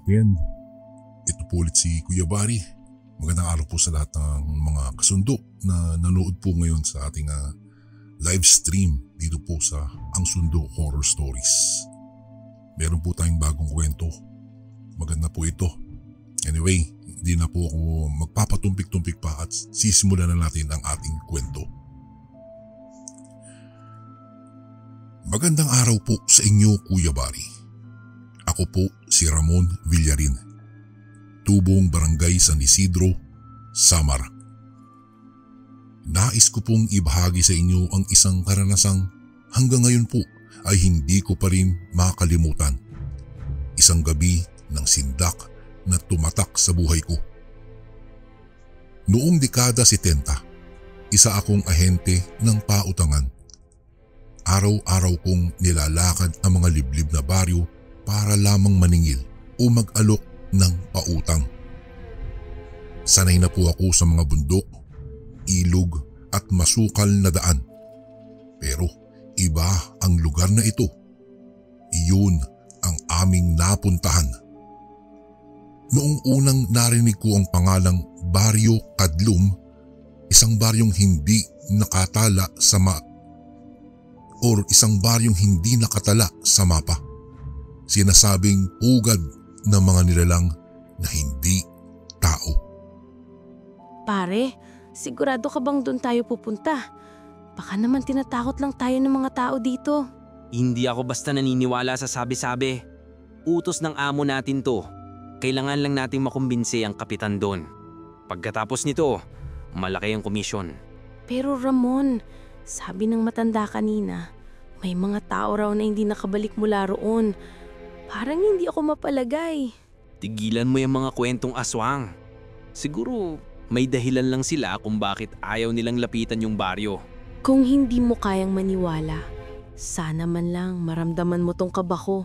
weekend. Ito po ulit si Kuya Bari. Magandang araw po sa lahat ng mga kasundo na nanood po ngayon sa ating live stream dito po sa Ang Sundo Horror Stories. Meron po tayong bagong kwento. Maganda po ito. Anyway, hindi na po ako magpapatumpik-tumpik pa at sisimulan na natin ang ating kwento. Magandang araw po sa inyo, Kuya Bari. Ako po si Ramon Villarin, tubong barangay San Isidro, Samar. Nais ko pong ibahagi sa inyo ang isang karanasang hanggang ngayon po ay hindi ko pa rin makalimutan. Isang gabi ng sindak na tumatak sa buhay ko. Noong dekada 70, isa akong ahente ng pautangan. Araw-araw kong nilalakad ang mga liblib na baryo para lamang maningil o mag-alok ng pautang. Sanay na po ako sa mga bundok, ilog at masukal na daan. Pero iba ang lugar na ito. Iyon ang aming napuntahan. Noong unang narinig ko ang pangalang Baryo Kadlum, isang baryong hindi nakatala sa mapa. Sinasabing pugad ng mga nilalang na hindi tao. Pare, sigurado ka bang doon tayo pupunta? Baka naman tinatakot lang tayo ng mga tao dito. Hindi ako basta naniniwala sa sabi-sabi. Utos ng amo natin to. Kailangan lang nating makumbinse ang kapitan doon. Pagkatapos nito, malaki ang komisyon. Pero Ramon, sabi ng matanda kanina, may mga tao raw na hindi nakabalik mula roon. Parang hindi ako mapalagay. Tigilan mo yung mga kwentong aswang. Siguro may dahilan lang sila kung bakit ayaw nilang lapitan yung baryo. Kung hindi mo kayang maniwala, sana man lang maramdaman mo tong kabako.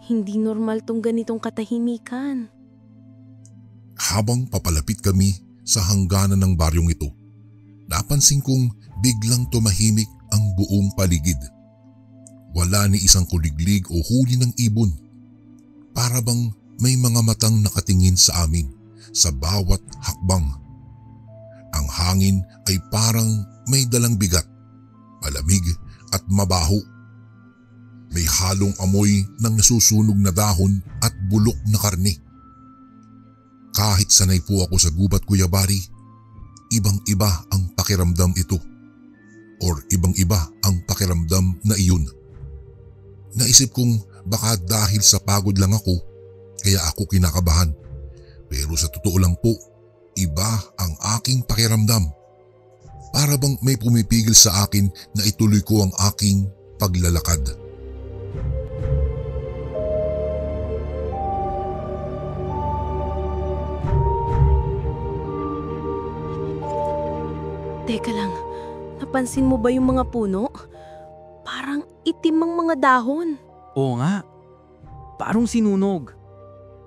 Hindi normal tong ganitong katahimikan. Habang papalapit kami sa hangganan ng baryong ito, napansin kong biglang tumahimik ang buong paligid. Wala ni isang kuliglig o huli ng ibon. Para bang may mga matang nakatingin sa amin sa bawat hakbang. Ang hangin ay parang may dalang bigat, malamig at mabaho. May halong amoy ng nasusunog na dahon at bulok na karne. Kahit sanay po ako sa gubat, Kuya Bari, ibang-iba ang pakiramdam ito. Or ibang-iba ang pakiramdam na iyon. Naisip kong baka dahil sa pagod lang ako, kaya ako kinakabahan. Pero sa totoo lang po, iba ang aking pakiramdam. Para bang may pumipigil sa akin na ituloy ko ang aking paglalakad. Teka lang, napansin mo ba yung mga puno? Parang itim ang mga dahon. Oo nga, parang sinunog.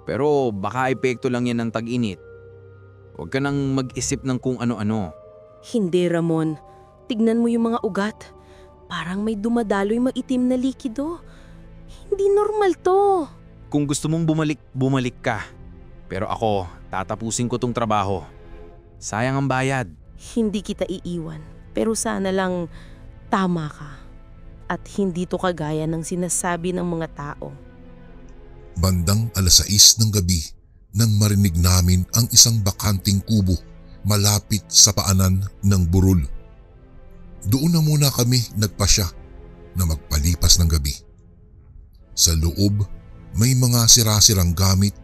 Pero baka epekto lang yan ng tag-init. Huwag ka nang mag-isip ng kung ano-ano. Hindi, Ramon. Tignan mo yung mga ugat. Parang may dumadaloy maitim na likido. Hindi normal to. Kung gusto mong bumalik ka. Pero ako, tatapusin ko tong trabaho. Sayang ang bayad. Hindi kita iiwan. Pero sana lang tama ka. At hindi to kagaya ng sinasabi ng mga tao. Bandang 6:00 ng gabi nang marinig namin ang isang bakanting kubo malapit sa paanan ng burol. Doon na muna kami nagpasya na magpalipas ng gabi. Sa loob, may mga sira-sirang gamit,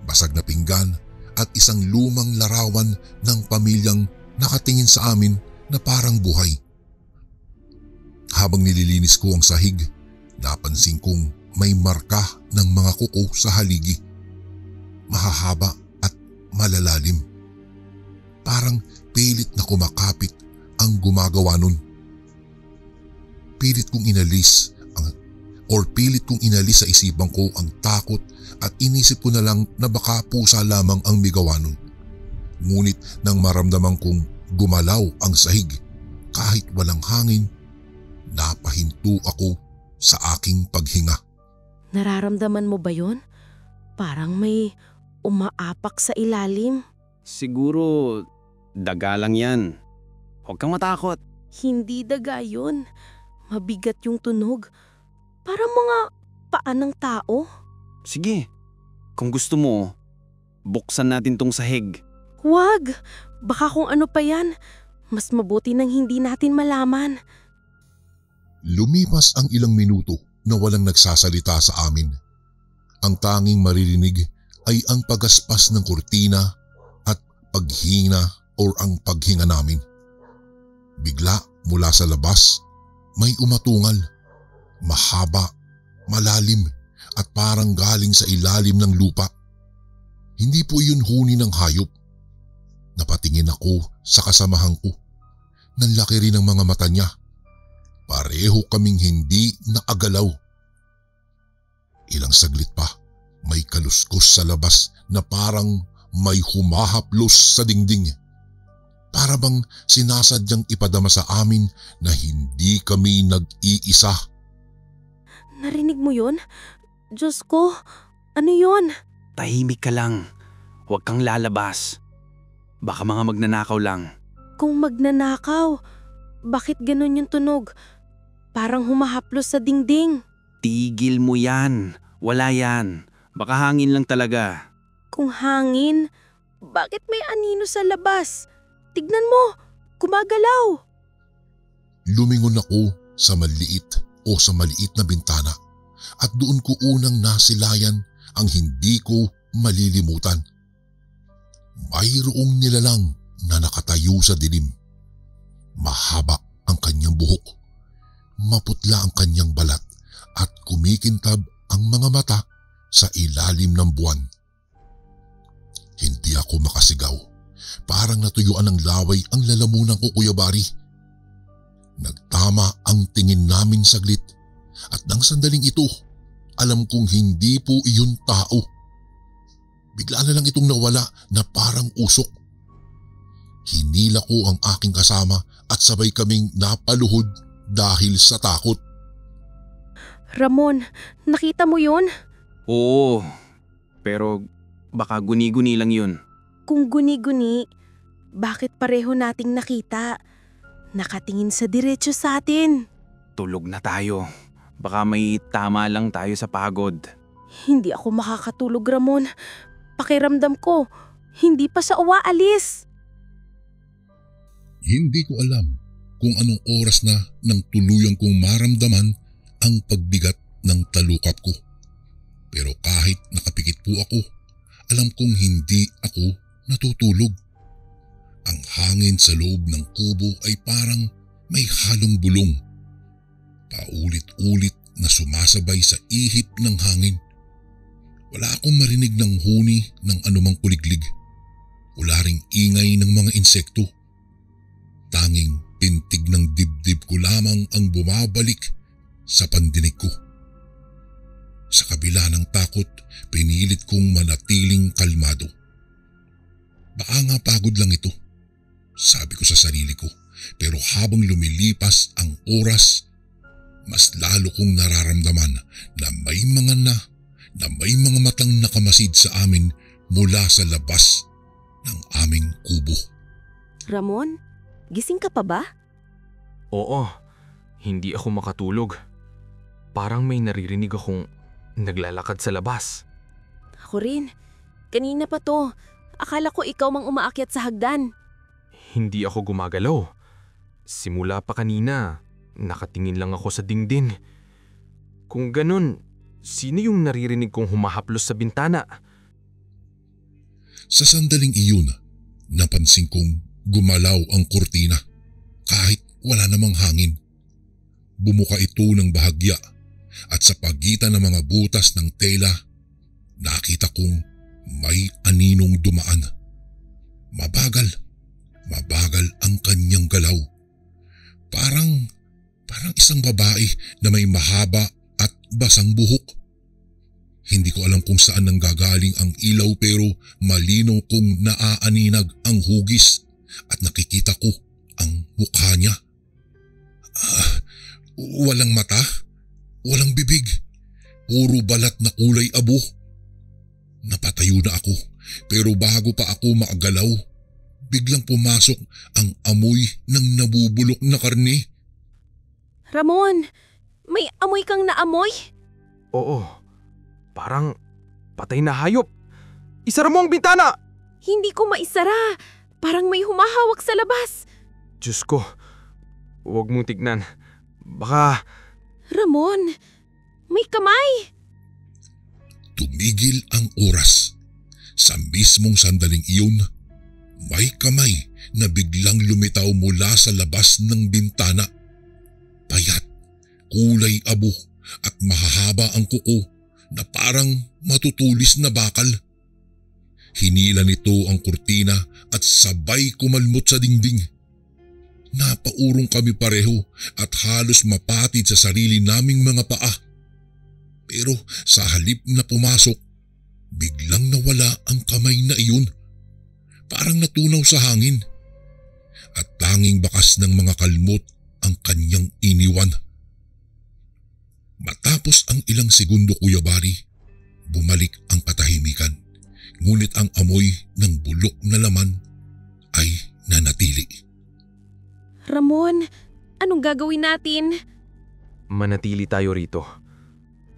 basag na pinggan at isang lumang larawan ng pamilyang nakatingin sa amin na parang buhay. Habang nililinis ko ang sahig, napansin kong may marka ng mga kuko sa haligi. Mahahaba at malalalim. Parang pilit na kumakapit ang gumagawa nun. Pilit kong inalis sa isipan ko ang takot at inisip ko na lang na baka pusa lamang ang migawa nun. Ngunit nang maramdaman kong gumalaw ang sahig kahit walang hangin, napahinto ako sa aking paghinga. Nararamdaman mo ba yon? Parang may umaapak sa ilalim. Siguro, daga lang yan. Huwag kang matakot. Hindi daga yun. Mabigat yung tunog. Parang mga paa ng tao. Sige, kung gusto mo, buksan natin tong sahig. Huwag! Baka kung ano pa yan. Mas mabuti nang hindi natin malaman. Lumipas ang ilang minuto na walang nagsasalita sa amin. Ang tanging maririnig ay ang pagaspas ng kurtina at paghinga o ang paghinga namin. Bigla mula sa labas, may umatungal. Mahaba, malalim at parang galing sa ilalim ng lupa. Hindi po yun huni ng hayop. Napatingin ako sa kasamahan ko. Nanlaki rin ang mga mata niya. Pareho kaming hindi nakagalaw. Ilang saglit pa, may kaluskos sa labas na parang may humahaplos sa dingding. Para bang sinasadyang ipadama sa amin na hindi kami nag-iisa. Narinig mo yun? Diyos ko, ano yun? Tahimik ka lang. Huwag kang lalabas. Baka mga magnanakaw lang. Kung magnanakaw, bakit ganun yung tunog? Parang humahaplos sa dingding. Tigil mo yan. Wala yan. Baka hangin lang talaga. Kung hangin, bakit may anino sa labas? Tignan mo, gumagalaw. Lumingon ako sa maliit na bintana at doon ko unang nasilayan ang hindi ko malilimutan. Mayroong nilalang na nakatayo sa dilim. Mahaba ang kanyang buhok, maputla ang kanyang balat at kumikintab ang mga mata sa ilalim ng buwan. Hindi ako makasigaw. Parang natuyuan ng laway ang lalamunan ko, Kuya Bari. Nagtama ang tingin namin saglit at nang sandaling ito, alam kong hindi po iyon tao. Bigla na lang itong nawala na parang usok. Hinila ko ang aking kasama at sabay kaming napaluhod dahil sa takot. Ramon, nakita mo yun? Oo, pero baka guni-guni lang yun. Kung guni-guni, bakit pareho nating nakita? Nakatingin sa diretso sa atin. Tulog na tayo. Baka may tama lang tayo sa pagod. Hindi ako makakatulog, Ramon. Pakiramdam ko, hindi pa siya uwaalis. Hindi ko alam kung anong oras na nang tuluyan kong maramdaman ang pagbigat ng talukap ko. Pero kahit nakapikit po ako, alam kong hindi ako natutulog. Ang hangin sa loob ng kubo ay parang may halong bulong. Paulit-ulit na sumasabay sa ihip ng hangin. Wala akong marinig ng huni ng anumang kuliglig. Wala ring ingay ng mga insekto. Tanging pintig ng dibdib ko lamang ang bumabalik sa pandinig ko. Sa kabila ng takot, pinilit kong manatiling kalmado. Baka nga pagod lang ito, sabi ko sa sarili ko. Pero habang lumilipas ang oras, mas lalo kong nararamdaman na may mga matang nakamasid sa amin mula sa labas ng aming kubo. Ramon, gising ka pa ba? Oo, hindi ako makatulog. Parang may naririnig akong naglalakad sa labas. Ako rin. Kanina pa to. Akala ko ikaw mang umaakyat sa hagdan. Hindi ako gumagalaw. Simula pa kanina, nakatingin lang ako sa dingding. Kung ganun, sino yung naririnig kong humahaplos sa bintana? Sa sandaling iyon, napansin kong gumalaw ang kurtina kahit wala namang hangin. Bumuka ito ng bahagya at sa pagitan ng mga butas ng tela, nakita kong may aninong dumaan. Mabagal ang kanyang galaw. Parang isang babae na may mahaba at basang buhok. Hindi ko alam kung saan nanggagaling ang ilaw pero malinaw kong naaaninag ang hugis at nakikita ko ang mukha niya. Walang mata, walang bibig, puro balat na kulay abo. Napatayo na ako, pero bago pa ako makagalaw, biglang pumasok ang amoy ng nabubulok na karne. Ramon, may amoy kang naamoy? Oo, parang patay na hayop. Isara mo ang bintana! Hindi ko maisara. Parang may humahawak sa labas. Diyos ko, huwag mong tignan. Baka... Ramon, may kamay. Tumigil ang oras. Sa mismong sandaling iyon, may kamay na biglang lumitaw mula sa labas ng bintana. Payat, kulay abo at mahahaba ang kuko na parang matutulis na bakal. Hinila nito ang kurtina at sabay kumalmot sa dingding. Napaurong kami pareho at halos mapatid sa sarili naming mga paa. Pero sa halip na pumasok, biglang nawala ang kamay na iyon. Parang natunaw sa hangin. At tanging bakas ng mga kalmot ang kanyang iniwan. Matapos ang ilang segundo, Kuya Bari, bumalik ang katahimikan. Ngunit ang amoy ng bulok na laman ay nanatili. Ramon, anong gagawin natin? Manatili tayo rito.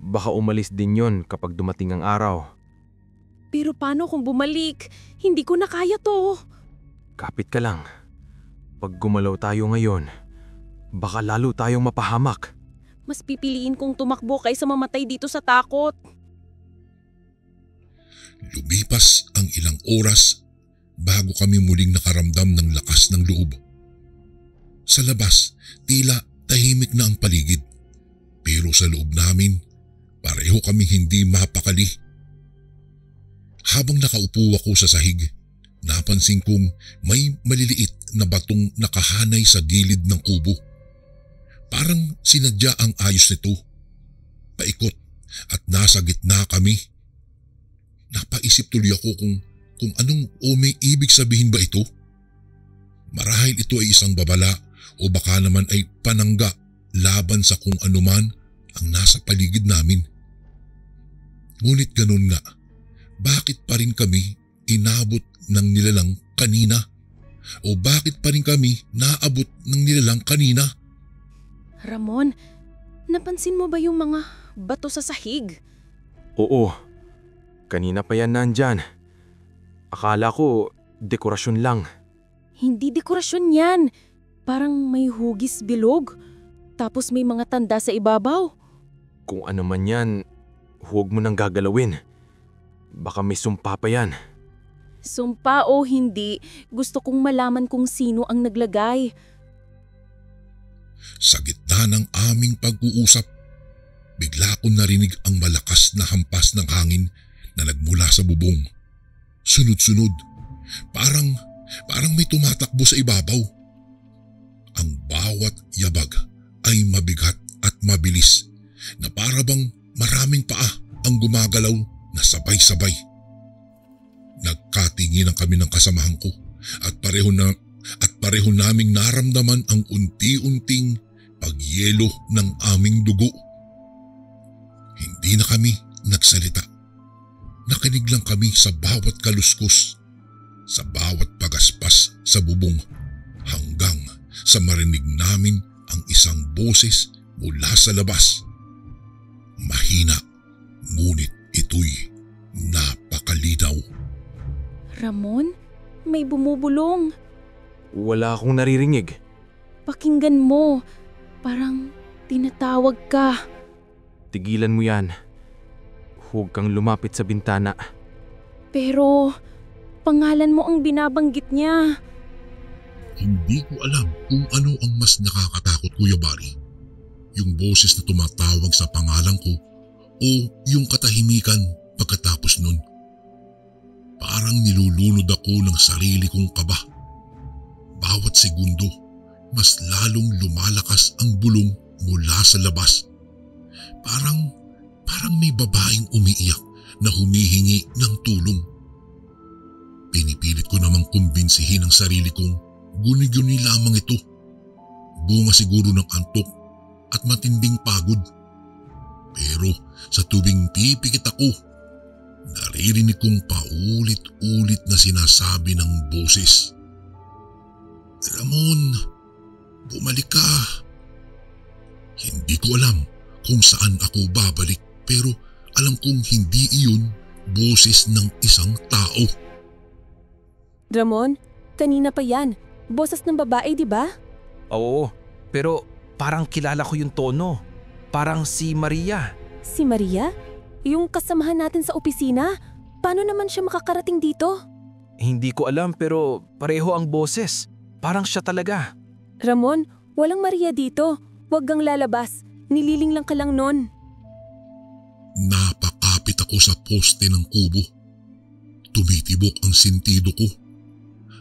Baka umalis din yon kapag dumating ang araw. Pero paano kung bumalik? Hindi ko na kaya to. Kapit ka lang. Pag gumalaw tayo ngayon, baka lalo tayong mapahamak. Mas pipiliin kong tumakbo kaysa mamatay dito sa takot. Lumipas ang ilang oras bago kami muling nakaramdam ng lakas ng loob. Sa labas, tila tahimik na ang paligid. Pero sa loob namin, pareho kaming hindi mapakali. Habang nakaupo ako sa sahig, napansin kong may maliliit na batong nakahanay sa gilid ng kubo. Parang sinadya ang ayos nito. Paikot at nasa gitna kami. Napaisip tuloy ako kung anong o may ibig sabihin ba ito? Marahil ito ay isang babala o baka naman ay panangga laban sa kung anuman ang nasa paligid namin. Ngunit ganun nga, bakit pa rin kami inabot ng nilalang kanina? O bakit pa rin kami naabot ng nilalang kanina? Ramon, napansin mo ba yung mga bato sa sahig? Oo, kanina pa yan nandyan. Akala ko dekorasyon lang. Hindi dekorasyon yan. Parang may hugis bilog. Tapos may mga tanda sa ibabaw. Kung ano man yan, huwag mo nang gagalawin. Baka may sumpa pa yan. Sumpa o hindi, gusto kong malaman kung sino ang naglagay. Sa gitna ng aming pag-uusap, bigla kong narinig ang malakas na hampas ng hangin na nagmula sa bubong. Sunod-sunod, parang may tumatakbo sa ibabaw. Ang bawat yabag ay mabigat at mabilis na para bang maraming paa ang gumagalaw na sabay-sabay. Nagkatinginan kami ng kasamahan ko at pareho naming naramdaman ang unti-unting pagyelo ng aming dugo. Hindi na kami nagsalita. Nakinig lang kami sa bawat kaluskos, sa bawat pagaspas sa bubong, hanggang sa marinig namin ang isang boses mula sa labas. Mahina, ngunit ito'y napakalinaw. Ramon, may bumubulong. Wala akong naririnig. Pakinggan mo, parang tinatawag ka. Tigilan mo yan. Huwag kang lumapit sa bintana. Pero pangalan mo ang binabanggit niya. Hindi ko alam kung ano ang mas nakakatakot, Kuya Bari. Yung boses na tumatawag sa pangalan ko o yung katahimikan pagkatapos nun. Parang nilulunod ako ng sarili kong kaba. Bawat segundo, mas lalong lumalakas ang bulong mula sa labas. Parang may babaeng umiiyak na humihingi ng tulong. Pinipilit ko namang kumbinsihin ang sarili kong guni-guni lamang ito. Bunga siguro ng antok at matinding pagod. Pero sa tubing pipikit ako, Naririnig kong paulit-ulit na sinasabi ng boses. Ramon, bumalik ka. Hindi ko alam kung saan ako babalik pero alam kong hindi iyon boses ng isang tao. Ramon, kanina pa yan. Boses ng babae, di ba? Oo, pero parang kilala ko yung tono. Parang si Maria. Si Maria? Yung kasamahan natin sa opisina? Paano naman siya makakarating dito? Hindi ko alam pero pareho ang boses. Parang siya talaga. Ramon, walang Maria dito. Huwag kang lalabas. Nililing lang ka lang nun. Napakapit ako sa poste ng kubo. Tumitibok ang sentido ko.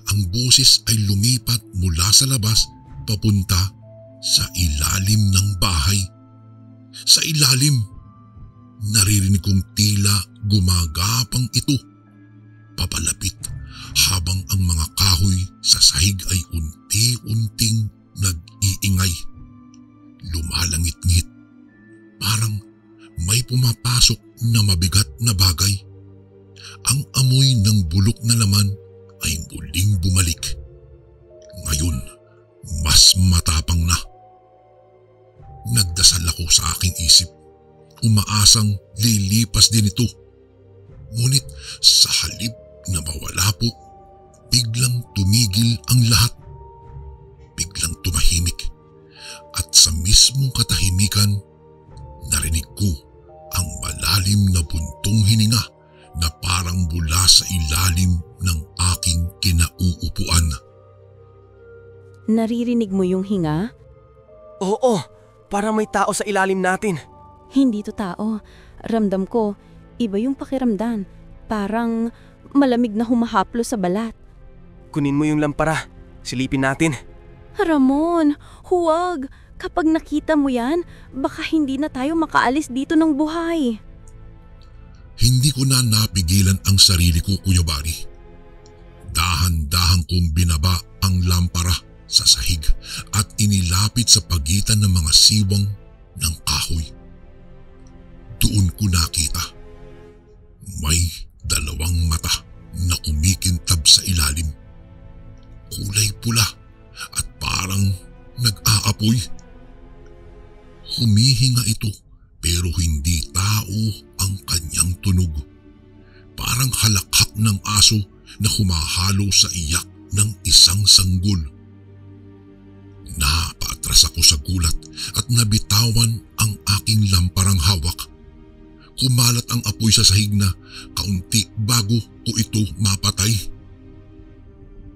Ang boses ay lumipat mula sa labas papunta sa ilalim ng bahay. Sa ilalim, naririnig kong tila gumagapang ito. Papalapit habang ang mga kahoy sa sahig ay unti-unting nag-iingay. Lumalangit-ngit. Parang may pumapasok na mabigat na bagay. Ang amoy ng bulok na laman ay muling bumalik. Ngayon, mas matapang na. Nagdasal ako sa aking isip. Umaasang lilipas din ito. Ngunit sa halip na mawala po, biglang tumigil ang lahat. Biglang tumahimik. At sa mismong katahimikan, narinig ko ang malalim na buntong hininga na parang mula sa ilalim ng aking kinauupuan. Naririnig mo yung hinga? Oo, parang may tao sa ilalim natin. Hindi to tao. Ramdam ko, iba yung pakiramdam. Parang malamig na humahaplo sa balat. Kunin mo yung lampara. Silipin natin. Ramon, huwag. Kapag nakita mo yan, baka hindi na tayo makaalis dito ng buhay. Hindi ko na napigilan ang sarili ko, Kuya Bari. Dahan-dahan kong binaba ang lampara sa sahig at inilapit sa pagitan ng mga siwang ng kahoy. Doon ko nakita. May dalawang mata na kumikintab sa ilalim. Kulay pula at parang nag-aapoy. Humihinga ito pero hindi tao ang kanyang tunog. Parang halakhak ng aso na humahalo sa iyak ng isang sanggol. Napaatras ako sa gulat at nabitawan ang aking lamparang hawak. Kumalat ang apoy sa sahig na kaunti bago ko ito mapatay.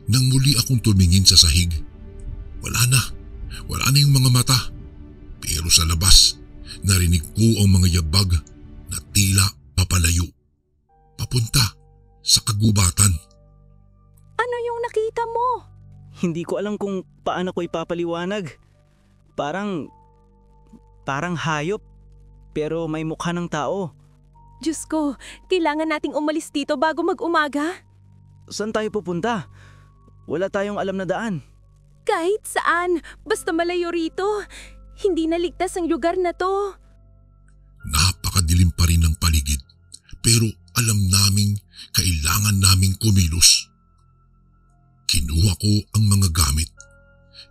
Nang muli akong tumingin sa sahig, wala na yung mga mata. Pero sa labas, narinig ko ang mga yabag na tila papalayo, papunta sa kagubatan. Ano yung nakita mo? Hindi ko alam kung paano ko ipapaliwanag. Parang hayop, pero may mukha ng tao. Diyos ko, kailangan nating umalis dito bago mag-umaga. Saan tayo pupunta? Wala tayong alam na daan. Kahit saan, basta malayo rito. Hindi na ligtas ang lugar na to. Napakadilim pa rin ng paligid, pero alam naming kailangan naming kumilos. Kinuha ko ang mga gamit.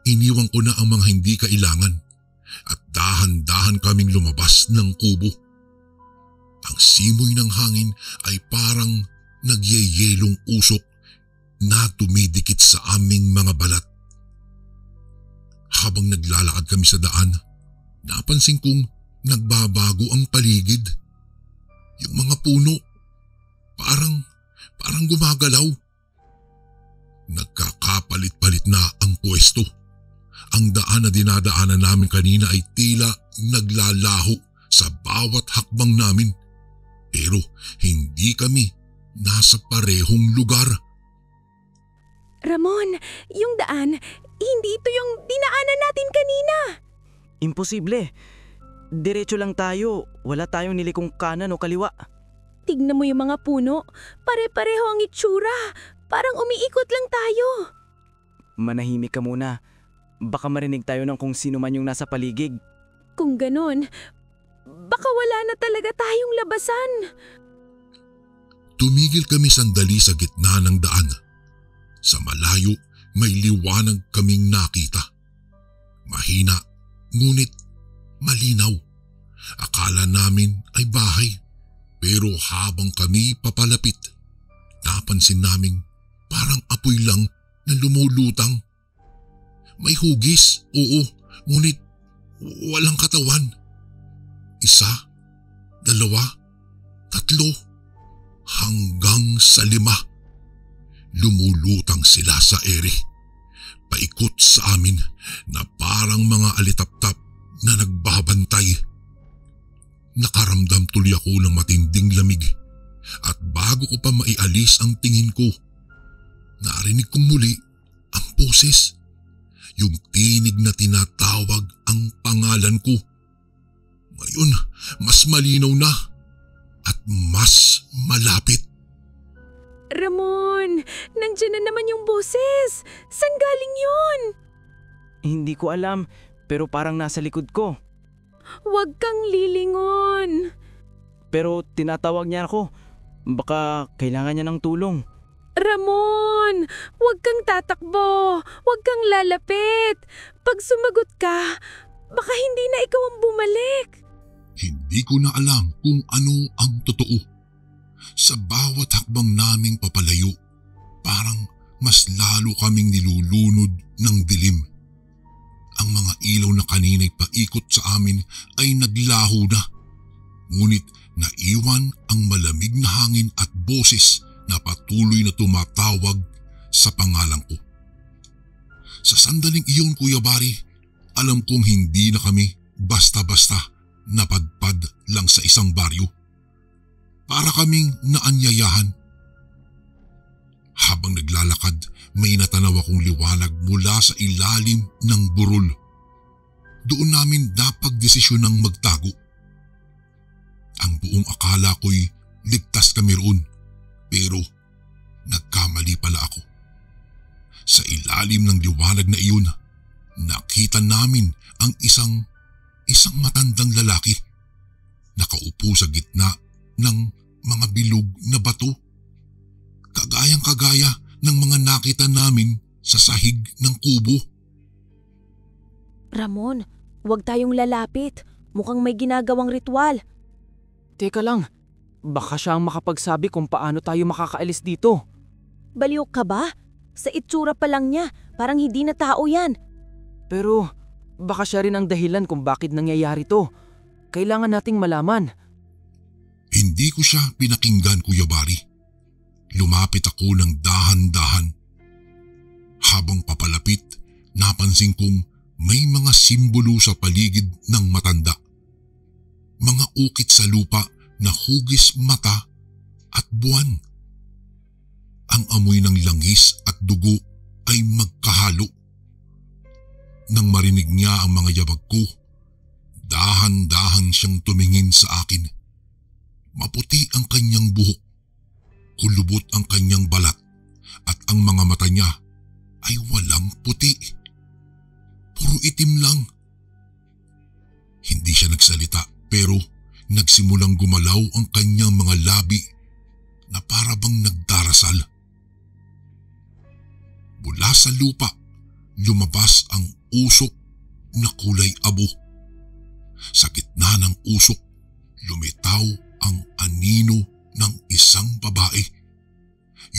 Iniwan ko na ang mga hindi kailangan at dahan-dahan kaming lumabas ng kubo. Ang simoy ng hangin ay parang nagyeyelong usok na tumidikit sa aming mga balat. Habang naglalakad kami sa daan, napansin kong nagbabago ang paligid. Yung mga puno, parang gumagalaw. Nagkakapalit-palit na ang pwesto. Ang daan na dinadaanan namin kanina ay tila naglalaho sa bawat hakbang namin. Pero hindi kami nasa parehong lugar. Ramon, yung daan, hindi ito yung dinaanan natin kanina. Imposible. Diretso lang tayo. Wala tayong nilikong kanan o kaliwa. Tignan mo yung mga puno. Pare-pareho ang itsura. Parang umiikot lang tayo. Manahimik ka muna. Baka marinig tayo ng kung sino man yung nasa paligid. Kung ganun, baka wala na talaga tayong labasan. Tumigil kami sandali sa gitna ng daan. Sa malayo may liwanag kaming nakita. Mahina, ngunit malinaw. Akala namin ay bahay. Pero habang kami papalapit, napansin naming parang apoy lang na lumulutang. May hugis, oo, ngunit walang katawan. Isa, dalawa, tatlo, hanggang sa 5. Lumulutang sila sa ere. Paikot sa amin na parang mga alitaptap na nagbabantay. Nakaramdam tuloy ako ng matinding lamig at bago ko pa maialis ang tingin ko, narinig kong muli ang boses. Yung tinig na tinatawag ang pangalan ko. Ngayon, mas malinaw na at mas malapit. Ramon, nandiyan na naman yung boses. Saan galing yun? Hindi ko alam, pero parang nasa likod ko. Huwag kang lilingon. Pero tinatawag niya ako. Baka kailangan niya ng tulong. Ramon, huwag kang tatakbo. Huwag kang lalapit. Pag sumagot ka, baka hindi na ikaw ang bumalik. Hindi ko na alam kung ano ang totoo. Sa bawat hakbang naming papalayo, parang mas lalo kaming nilulunod ng dilim. Ang mga ilaw na kanina'y paikot sa amin ay naglaho na. Ngunit naiwan ang malamig na hangin at boses na patuloy na tumatawag sa pangalan ko. Sa sandaling iyon, Kuya Bari, alam kong hindi na kami basta-basta napadpad lang sa isang baryo. Para kaming naanyayahan. Habang naglalakad, may natanaw akong liwanag mula sa ilalim ng burol. Doon namin napagdesisyonang magtago. Ang buong akala ko'y ligtas kami roon, pero nagkamali pala ako. Sa ilalim ng liwanag na iyon, nakita namin ang isang matandang lalaki. Nakaupo sa gitna ng mga bilog na bato. Kagayang-kagaya ng mga nakita namin sa sahig ng kubo. Ramon, huwag tayong lalapit. Mukhang may ginagawang ritual. Teka lang, baka siya ang makapagsabi kung paano tayo makakaalis dito. Baliw ka ba? Sa itsura pa lang niya, parang hindi na tao yan. Pero baka siya rin ang dahilan kung bakit nangyayari to. Kailangan nating malaman. Hindi ko siya pinakinggan, Kuya Bari. Lumapit ako ng dahan-dahan. Habang papalapit, napansin kong may mga simbolo sa paligid ng matanda. Mga ukit sa lupa na hugis mata at buwan. Ang amoy ng langis at dugo ay magkahalo. Nang marinig niya ang mga yabag ko, dahan-dahan siyang tumingin sa akin. Maputi ang kanyang buhok, kulubot ang kanyang balat, at ang mga mata niya ay walang puti. Puro itim lang. Hindi siya nagsalita, pero nagsimulang gumalaw ang kanyang mga labi na para bang nagdarasal. Mula sa lupa, lumabas ang usok na kulay abo. Sa gitna ng usok, lumitaw ang anino ng isang babae.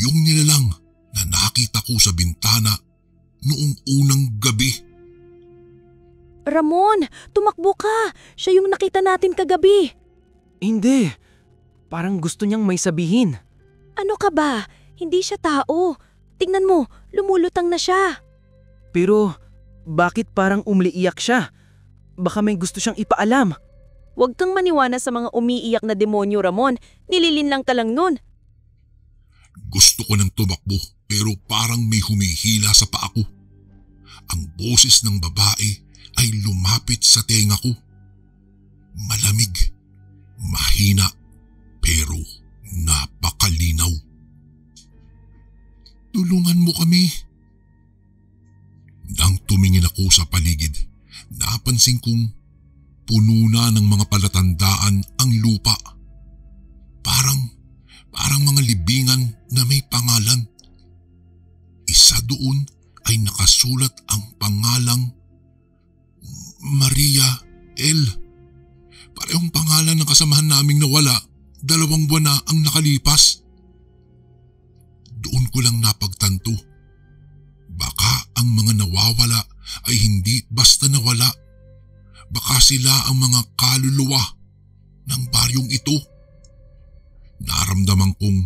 Yung nilalang na nakita ko sa bintana noong unang gabi. Ramon, tumakbo ka. Siya yung nakita natin kagabi. Hindi. Parang gusto niyang may sabihin. Ano ka ba? Hindi siya tao. Tingnan mo, lumulutang na siya. Pero bakit parang umiiyak siya? Baka may gusto siyang ipaalam. Huwag kang maniwala sa mga umiiyak na demonyo, Ramon. Nililinlang ka lang nun. Gusto ko nang tumakbo pero parang may humihila sa paa ko. Ang boses ng babae ay lumapit sa tenga ko. Malamig, mahina, pero napakalinaw. Tulungan mo kami. Nang tumingin ako sa paligid, napansin kong puno na ng mga palatandaan ang lupa. Parang Parang mga libingan na may pangalan. Isa doon ay nakasulat ang pangalang Maria L. Parehong pangalan ng kasamahan naming nawala, 2 buwan na ang nakalipas. Doon ko lang napagtanto. Baka ang mga nawawala ay hindi basta nawala. Baka sila ang mga kaluluwa ng baryong ito. Naramdaman kong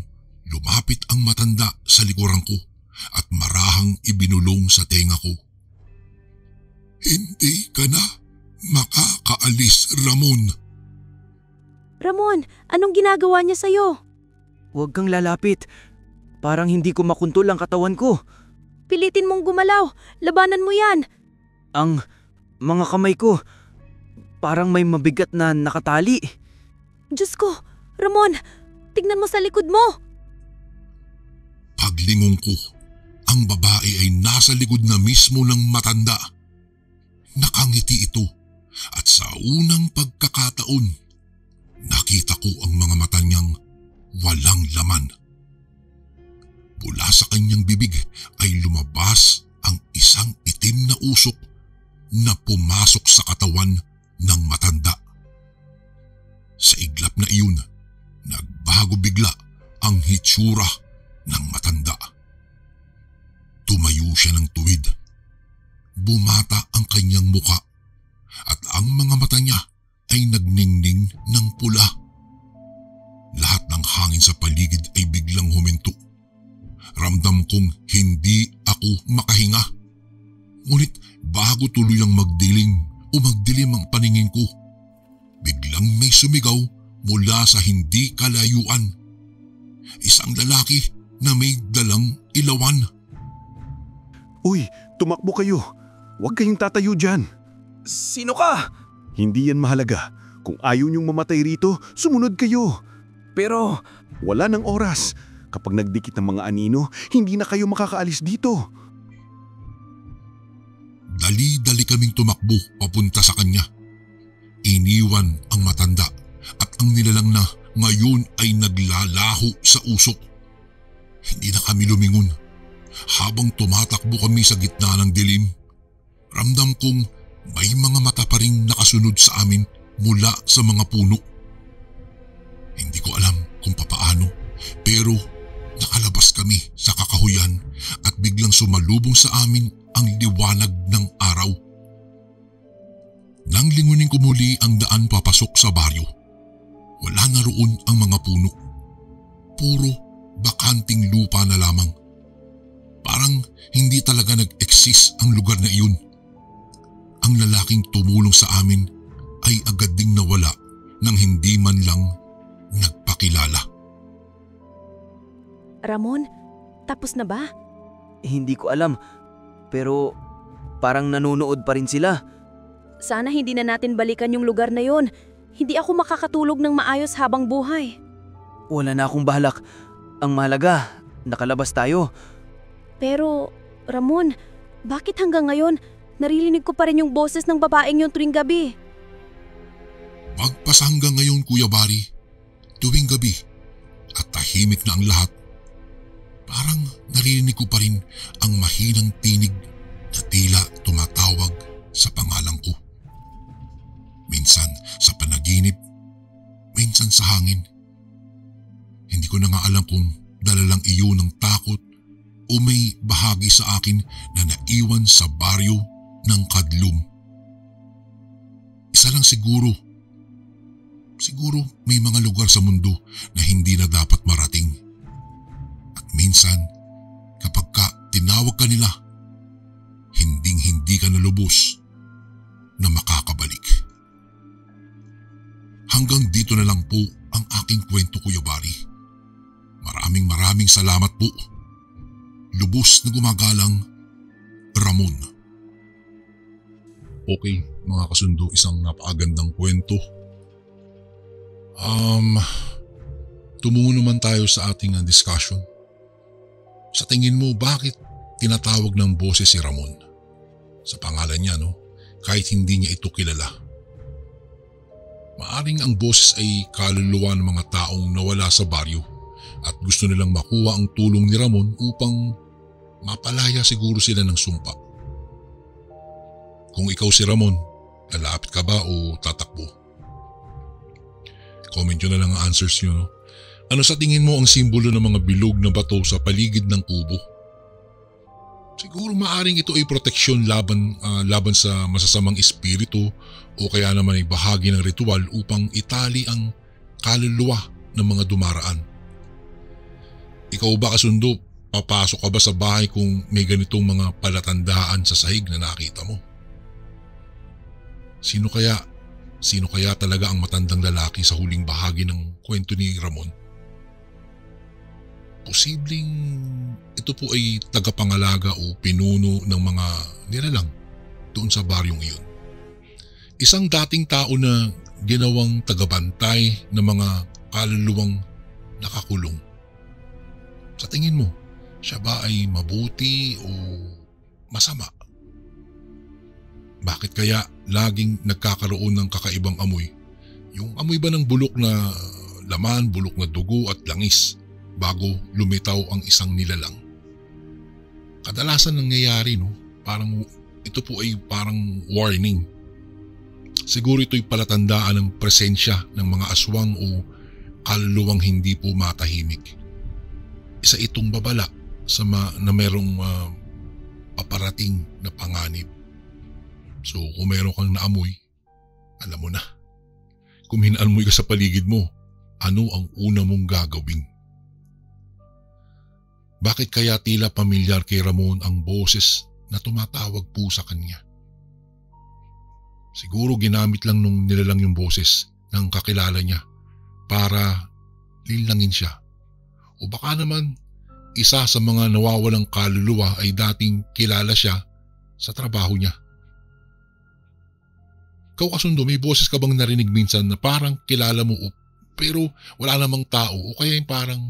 lumapit ang matanda sa likuran ko at marahang ibinulong sa tenga ko. Hindi ka na makakaalis, Ramon. Ramon, anong ginagawa niya sa'yo? Huwag kang lalapit. Parang hindi ko makuntol ang katawan ko. Pilitin mong gumalaw. Labanan mo yan. Ang mga kamay ko, parang may mabigat na nakatali. Diyos ko, Ramon, tignan mo sa likod mo. Paglingon ko, ang babae ay nasa likod na mismo ng matanda. Nakangiti ito at sa unang pagkakataon, nakita ko ang mga mata niyang walang laman. Mula sa kanyang bibig ay lumabas ang isang itim na usok na pumasok sa katawan ng matanda. Sa iglap na iyon, nagbago bigla ang hitsura ng matanda. Tumayo siya ng tuwid. Bumata ang kanyang muka at ang mga mata niya ay nagningning ng pula. Lahat ng hangin sa paligid ay biglang huminto. Ramdam kong hindi ako makahinga. Ngunit bago tuluyang magdilim ang paningin ko, biglang may sumigaw mula sa hindi kalayuan. Isang lalaki na may dalang ilawan. Uy, tumakbo kayo. Huwag kayong tatayo dyan. Sino ka? Hindi yan mahalaga. Kung ayaw niyong mamatay rito, sumunod kayo. Pero Wala ng oras. Kapag nagdikit ng mga anino, hindi na kayo makakaalis dito. Dali-dali kaming tumakbo papunta sa kanya. Iniwan ang matanda at ang nilalang na ngayon ay naglalaho sa usok. Hindi na kami lumingon. Habang tumatakbo kami sa gitna ng dilim, ramdam kong may mga mata pa ring nakasunod sa amin mula sa mga puno. Hindi ko alam kung papaano, pero nakalabas kami sa kakahuyan at biglang sumalubong sa amin ang liwanag ng araw. Nang lingunin ko muli ang daan papasok sa baryo, wala na roon ang mga puno. Puro bakanting lupa na lamang. Parang hindi talaga nag-exist ang lugar na iyon. Ang lalaking tumulong sa amin ay agad ding nawala nang hindi man lang nagpakilala. Ramon, tapos na ba? Hindi ko alam, pero parang nanonood pa rin sila. Sana hindi na natin balikan yung lugar na yon. Hindi ako makakatulog ng maayos habang buhay. Wala na akong balak. Ang mahalaga, nakalabas tayo. Pero, Ramon, bakit hanggang ngayon naririnig ko pa rin yung boses ng babaeng yung tuwing gabi? Magpas hanggang ngayon, Kuya Bari, tuwing gabi at tahimik na ang lahat, parang naririnig ko pa rin ang mahinang tinig na tila tumatawag sa pangalan ko. Minsan sa panaginip, minsan sa hangin. Hindi ko na nga alam kung dala lang iyon ng takot o may bahagi sa akin na naiwan sa baryo ng Kadlum. Isa lang siguro. Siguro may mga lugar sa mundo na hindi na dapat marating. At minsan, kapag tinawag ka nila, hinding-hindi ka na lubos na makakabalik. Hanggang dito na lang po ang aking kwento, Kuya Bari. Maraming salamat po. Lubos na gumagalang, Ramon. Okay, mga kasundo, isang napakagandang kwento. Tumungo naman tayo sa ating discussion. Sa tingin mo, bakit tinatawag ng boses si Ramon? Sa pangalan niya, no? Kahit hindi niya ito kilala. Maaring ang boses ay kaluluwa ng mga taong nawala sa baryo at gusto nilang makuha ang tulong ni Ramon upang mapalaya siguro sila ng sumpa. Kung ikaw si Ramon, lalapit ka ba o tatakbo? Comment nyo na lang ang answers nyo. No? Ano sa tingin mo ang simbolo ng mga bilog na bato sa paligid ng kubo? Siguro maaring ito ay proteksyon laban sa masasamang espiritu o kaya naman ay bahagi ng ritual upang itali ang kaluluwa ng mga dumaraan. Ikaw ba kasundo, papasok ka ba sa bahay kung may ganitong mga palatandaan sa sahig na nakita mo? Sino kaya talaga ang matandang lalaki sa huling bahagi ng kwento ni Ramon? Posibleng ito po ay tagapangalaga o pinuno ng mga nilalang doon sa baryong iyon. Isang dating tao na ginawang tagabantay ng mga kaluluwang nakakulong. Sa tingin mo, siya ba ay mabuti o masama? Bakit kaya laging nagkakaroon ng kakaibang amoy? Yung amoy ba ng bulok na laman, bulok na dugo at langis bago lumitaw ang isang nilalang? Kadalasan nangyayari, no? Ito po ay parang warning. Siguro ito'y palatandaan ng presensya ng mga aswang o kaluluwang hindi po matahimik. Isa itong babala na merong paparating na panganib. So kung meron kang naamoy, alam mo na. Kung hinaamoy ka sa paligid mo, ano ang una mong gagawin? Bakit kaya tila pamilyar kay Ramon ang boses na tumatawag po sa kanya? Siguro ginamit lang nung nilalang yung boses ng kakilala niya para linlangin siya. O baka naman isa sa mga nawawalang kaluluwa ay dating kilala siya sa trabaho niya. Ikaw kasundo, may boses ka bang narinig minsan na parang kilala mo pero wala namang tao o kaya yung parang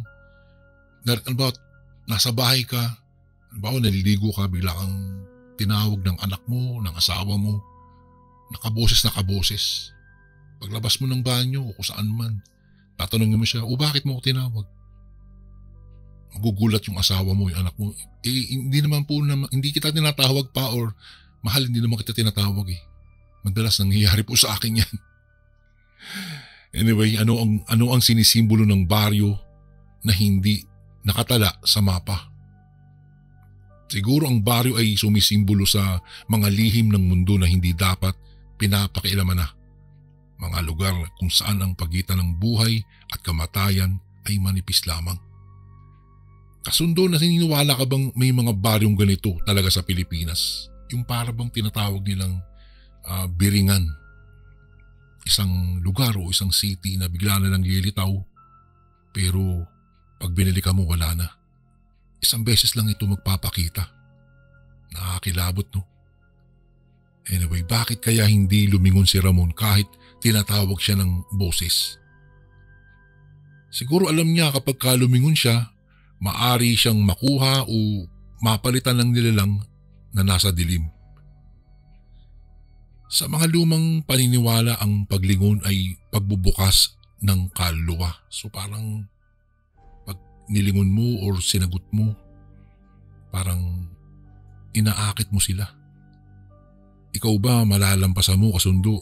nasa bahay ka, naliligo ka, bigla kang tinawag ng anak mo, ng asawa mo, nakaboses. Paglabas mo ng banyo o kung saan man, tatanungin mo siya, bakit mo ako tinawag? Magugulat yung asawa mo, yung anak mo. Hindi kita tinatawag pa or mahal, hindi naman kita tinatawag eh. Madalas nangyayari po sa akin yan. Anyway, ano ang sinisimbolo ng baryo na hindi nakatala sa mapa? Siguro ang baryo ay sumisimbolo sa mga lihim ng mundo na hindi dapat pinapakialaman na. Mga lugar kung saan ang pagitan ng buhay at kamatayan ay manipis lamang. Kasundo, na sininiwala ka bang may mga baryong ganito talaga sa Pilipinas? Yung para bang tinatawag nilang Biringan. Isang lugar o isang city na bigla na lang lilitaw pero pag binili ka mo wala na. Isang beses lang ito magpapakita. Nakakilabot, no? Anyway, bakit kaya hindi lumingon si Ramon kahit tinatawag siya ng boses? Siguro alam niya kapag lumingon siya, maari siyang makuha o mapalitan ng nilalang na nasa dilim. Sa mga lumang paniniwala, ang paglingon ay pagbubukas ng kaluluwa. So parang pag nilingon mo or sinagot mo, parang inaakit mo sila. Ikaw ba malalampasan mo kasundo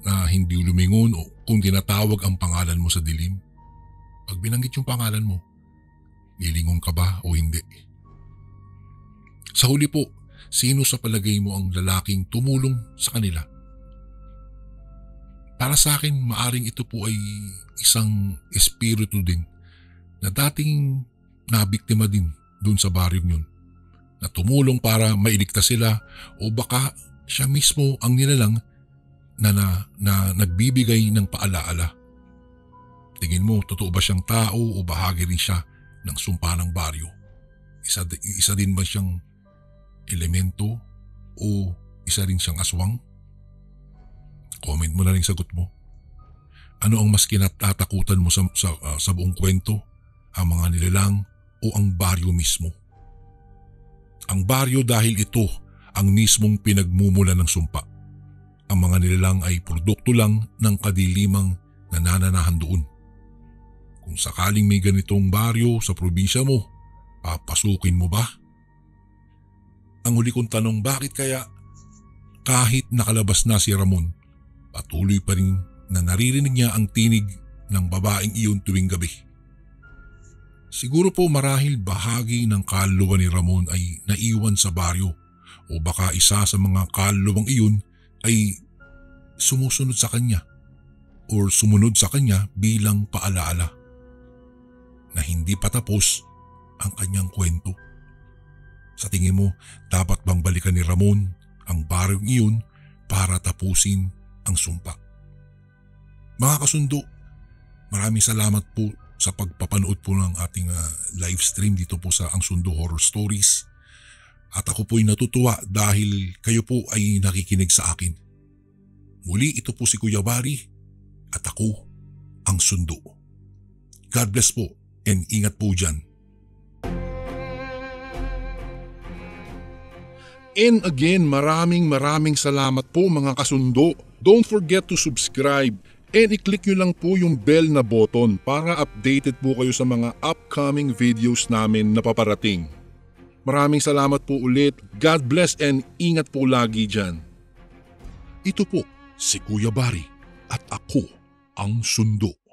na hindi lumingon o kung tinatawag ang pangalan mo sa dilim? Pag binanggit yung pangalan mo, nilingon ka ba o hindi? Sa huli po, sino sa palagay mo ang lalaking tumulong sa kanila? Para sa akin, maaring ito po ay isang espiritu din na dating nabiktima din dun sa baryong yun, na tumulong para mailigtas sila o baka siya mismo ang nilalang na nagbibigay ng paalaala. Tingin mo, totoo ba siyang tao o bahagi rin siya ng sumpa ng baryo? Isa din ba siyang elemento o isa rin siyang aswang? Comment mo na rin sagot mo. Ano ang mas kinatatakutan mo sa buong kwento? Ang mga nilalang o ang baryo mismo? Ang baryo dahil ito ang mismong pinagmumula ng sumpa. Ang mga nilalang ay produkto lang ng kadilimang nanananahan doon. Kung sakaling may ganitong baryo sa probinsya mo, papasukin mo ba? Ang huli kong tanong, bakit kaya kahit nakalabas na si Ramon, patuloy pa rin na naririnig niya ang tinig ng babaeng iyon tuwing gabi? Siguro po marahil bahagi ng kaluluwa ni Ramon ay naiwan sa baryo o baka isa sa mga kaluluwang iyon ay sumusunod sa kanya or sumunod sa kanya bilang paalaala na hindi pa tapos ang kanyang kwento. Sa tingin mo, dapat bang balikan ni Ramon ang baryong iyon para tapusin ang sumpa? Mga kasundo, maraming salamat po sa pagpapanood po ng ating live stream dito po sa Ang Sundo Horror Stories. At ako po'y natutuwa dahil kayo po ay nakikinig sa akin. Muli, ito po si Kuya Bari at ako ang Sundo. God bless po and ingat po dyan. And again, maraming salamat po mga kasundo. Don't forget to subscribe and i-click nyo lang po yung bell na button para updated po kayo sa mga upcoming videos namin na paparating. Maraming salamat po ulit. God bless and ingat po lagi dyan. Ito po si Kuya Bari at ako ang Sundo.